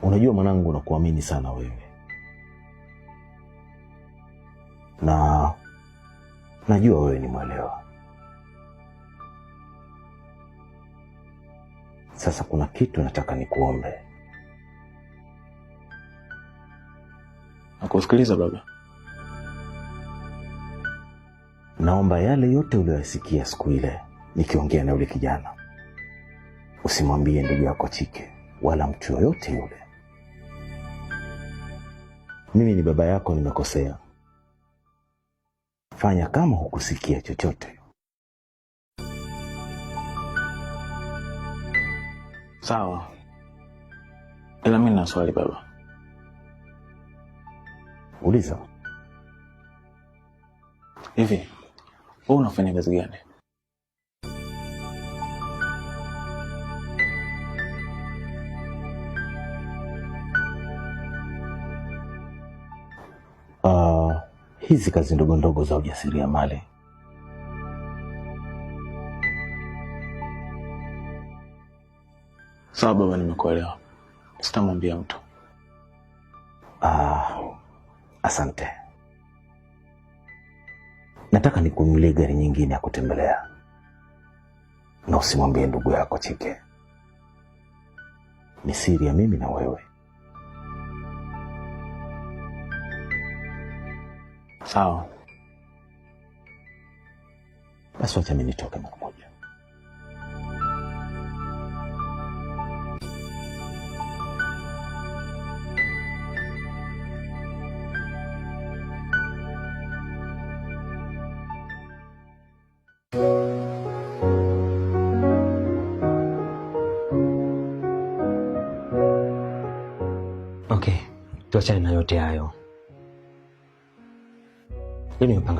Unajua mwanangu, nakuamini sana wewe. Na najua wewe ni mwelewa. Sasa kuna kitu nataka nikuombe. Nakusikiliza baba. Naomba yale yote uliyosikia siku ile nikiongea na yule kijana, usimwambie ndugu yako Chike wala mtu yoyote yule. Mimi ni baba yako, nimekosea. Fanya kama hukusikia chochote. Sawa. Ila mimi nina swali baba. Uliza. Hivi, wewe unafanya kazi gani? Hizi kazi ndogo ndogo za ujasiriamali. Sawa baba, nimekuelewa. Sitamwambia mtu. Asante. Nataka nikununulie gari nyingine ya kutembelea. Na usimwambie ndugu yako Chike. Ni siri ya mimi na wewe. Sawa. Basi wacha mimi nitoke mara moja. Okay, tuachane na yote hayo. Leo nimepanga